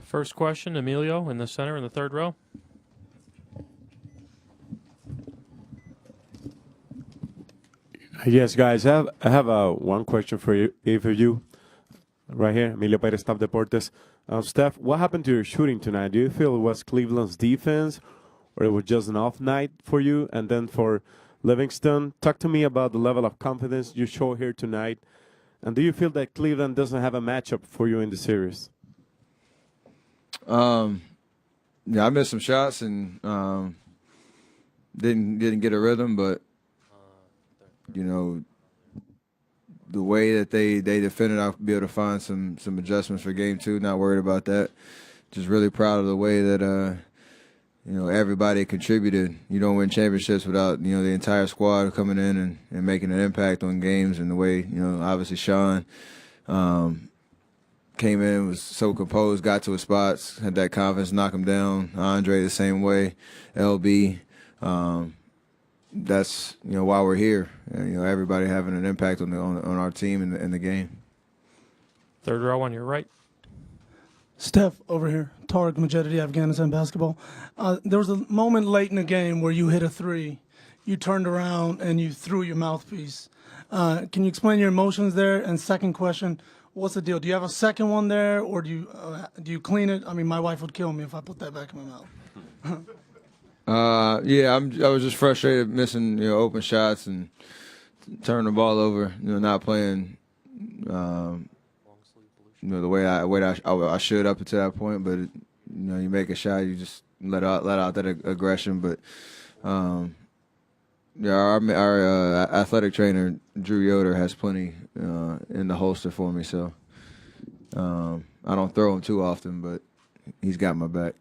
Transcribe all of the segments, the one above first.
First question, Emilio in the center in the third row. Yes, guys, I have one question for you, each of you. Right here, Emilio Perez, Staff Deportes. Steph, what happened to your shooting tonight? Do you feel it was Cleveland's defense, or it was just an off night for you? And then for Livingston, talk to me about the level of confidence you show here tonight. And do you feel that Cleveland doesn't have a matchup for you in the series? Yeah, I missed some shots and didn't get a rhythm, but you know, the way that they defended, I'll be able to find some adjustments for game two. Not worried about that. Just really proud of the way that everybody contributed. You don't win championships without the entire squad coming in and making an impact on games. And the way obviously Shaun came in, was so composed, got to his spots, had that confidence, knock him down. Andre the same way. LB. That's why we're here. Everybody having an impact on our team and the game. Third row on your right. Steph, over here. Tariq Majedi, Afghanistan basketball. There was a moment late in the game where you hit a three. You turned around and you threw your mouthpiece. Can you explain your emotions there? And second question, what's the deal? Do you have a second one there, or do you clean it? I mean, my wife would kill me if I put that back in my mouth. Yeah, I was just frustrated missing open shots and turning the ball over. Not playing the way I should up until that point. But you make a shot, you just let out that aggression. But our athletic trainer Drew Yoder has plenty in the holster for me, so I don't throw him too often, but he's got my back.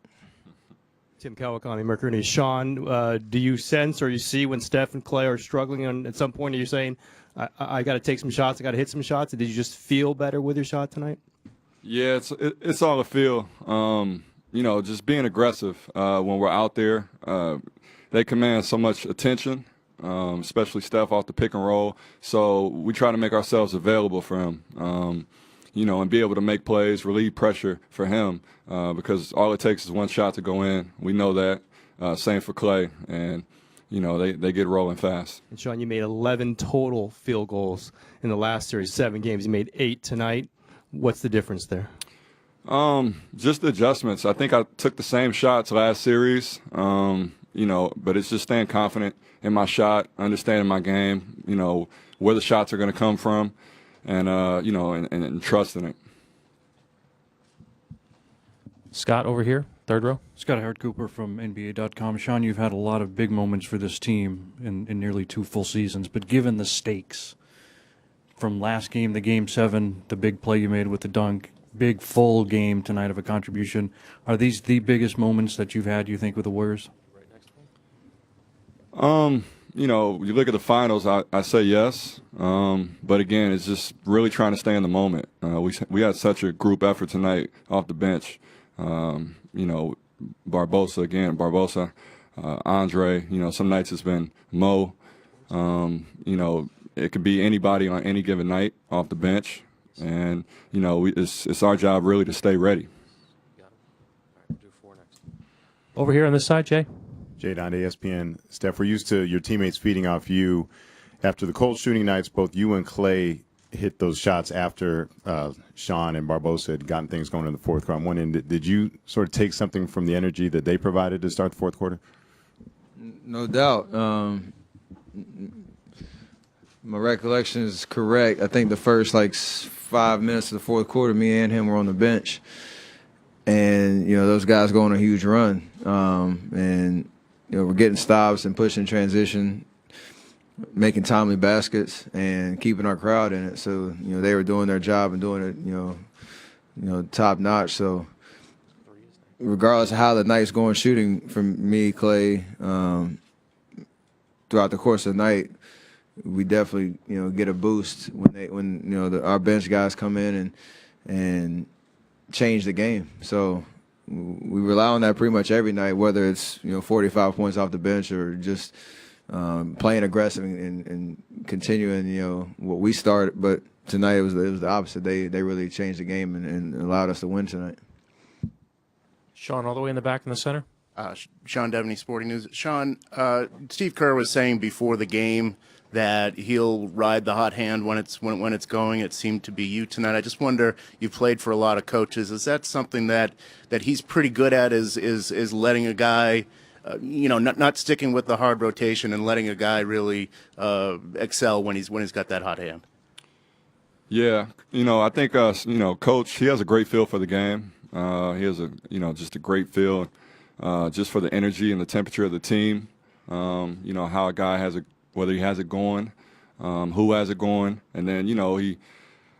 Tim Kawakami, Mercury. Shaun, do you sense or you see when Steph and Clay are struggling, and at some point are you saying, I got to take some shots, I got to hit some shots? Or did you just feel better with your shot tonight? Yeah, it's all a feel. Just being aggressive when we're out there. They command so much attention, especially Steph off the pick and roll. So we try to make ourselves available for him. And be able to make plays, relieve pressure for him, because all it takes is one shot to go in. We know that. Same for Clay, and they get rolling fast. And Shaun, you made 11 total field goals in the last series, 7 games. You made 8 tonight. What's the difference there? Just the adjustments. I think I took the same shots last series, but it's just staying confident in my shot, understanding my game, where the shots are going to come from. And trusting it. Scott over here, third row. Scott Howard Cooper from NBA.com. Shaun, you've had a lot of big moments for this team in nearly 2 full seasons, but given the stakes from last game, the Game 7, the big play you made with the dunk, big full game tonight of a contribution, are these the biggest moments that you've had, you think, with the Warriors? You look at the finals, I say yes. But again, it's just really trying to stay in the moment. We had such a group effort tonight off the bench. Barbosa, Andre, some nights it's been Mo. It could be anybody on any given night off the bench. And, it's our job really to stay ready. Over here on this side, Jay. Jay Don, ESPN. Steph, we're used to your teammates feeding off you. After the cold shooting nights, both you and Clay hit those shots after Shaun and Barbosa had gotten things going in the fourth quarter. On one end, did you sort of take something from the energy that they provided to start the fourth quarter? No doubt. My recollection is correct. I think the first 5 minutes of the fourth quarter, me and him were on the bench. And, those guys go on a huge run. We're getting stops and pushing transition, making timely baskets, and keeping our crowd in it. So, they were doing their job and doing it, top notch. So, regardless of how the night's going shooting from me, Clay, throughout the course of the night, we definitely, get a boost when our bench guys come in and change the game. So we rely on that pretty much every night, whether it's 45 points off the bench or just playing aggressive and continuing what we started. But tonight it was the opposite. They really changed the game and allowed us to win tonight. Shaun, all the way in the back in the center. Shaun Devaney, Sporting News. Shaun, Steve Kerr was saying before the game that he'll ride the hot hand when it's going. It seemed to be you tonight. I just wonder, you've played for a lot of coaches. Is that something that he's pretty good at? Is letting a guy, not sticking with the hard rotation and letting a guy really excel when he's got that hot hand? Yeah, I think Coach, he has a great feel for the game. He has just a great feel, just for the energy and the temperature of the team. How a guy whether he has it going, who has it going, and then he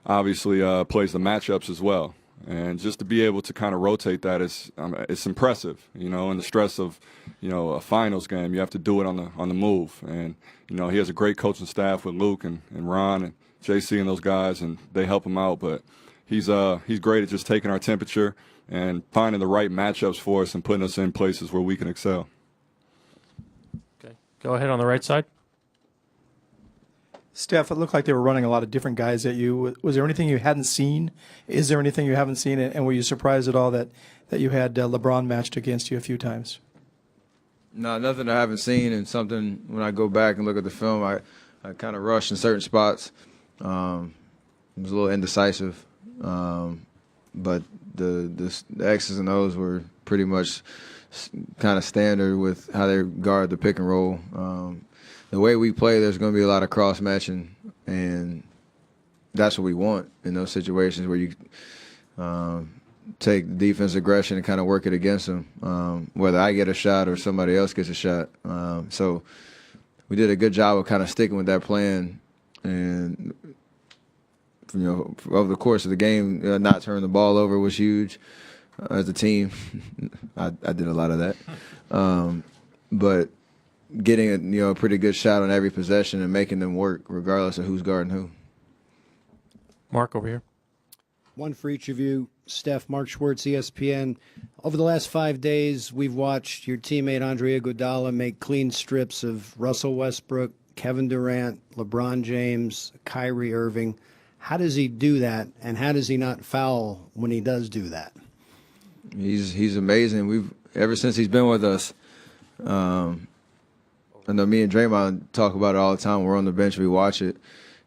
obviously plays the matchups as well. And just to be able to kind of rotate that it's impressive. In the stress of a finals game, you have to do it on the move. And he has a great coaching staff with Luke and Ron and JC and those guys, and they help him out. But he's great at just taking our temperature and finding the right matchups for us and putting us in places where we can excel. Okay, go ahead on the right side. Steph, it looked like they were running a lot of different guys at you. Was there anything you hadn't seen? Is there anything you haven't seen? And were you surprised at all that you had LeBron matched against you a few times? No, nothing I haven't seen, and something when I go back and look at the film, I kind of rushed in certain spots. It was a little indecisive, but the X's and O's were pretty much kind of standard with how they guard the pick and roll. The way we play, there's going to be a lot of cross matching, and that's what we want in those situations where you take defense aggression and kind of work it against them, whether I get a shot or somebody else gets a shot. So we did a good job of kind of sticking with that plan, and over the course of the game, not turning the ball over was huge as a team. I did a lot of that, but getting a pretty good shot on every possession and making them work regardless of who's guarding who. Mark over here. One for each of you. Steph, Mark Schwartz, ESPN. Over the last 5 days, we've watched your teammate Andre Iguodala make clean strips of Russell Westbrook, Kevin Durant, LeBron James, Kyrie Irving. How does he do that, and how does he not foul when he does do that? He's amazing. Ever since he's been with us, I know me and Draymond talk about it all the time. We're on the bench, we watch it.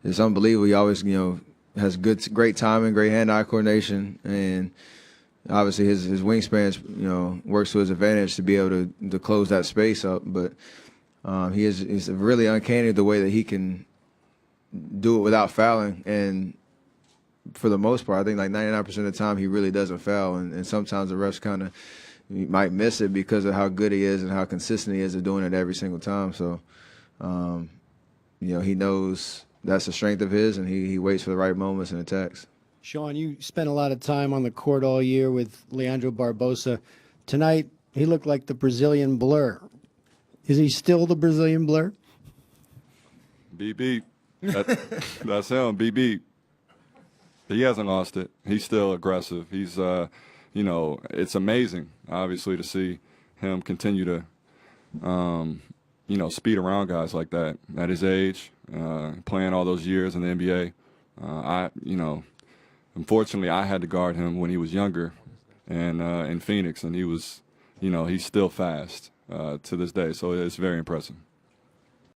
It's unbelievable. He always, has great timing, great hand-eye coordination, and obviously his wingspan, works to his advantage to be able to close that space up. But he's really uncanny the way that he can do it without fouling. And for the most part, I think like 99% of the time he really doesn't foul, and sometimes the refs kind of might miss it because of how good he is and how consistent he is at doing it every single time. So, he knows that's the strength of his, and he waits for the right moments and attacks. Shaun, you spent a lot of time on the court all year with Leandro Barbosa. Tonight, he looked like the Brazilian Blur. Is he still the Brazilian Blur? BB. That's him, BB. He hasn't lost it. He's still aggressive. He's, it's amazing, obviously, to see him continue to, speed around guys like that at his age, playing all those years in the NBA. Unfortunately, I had to guard him when he was younger and in Phoenix, and he was, he's still fast to this day. So it's very impressive.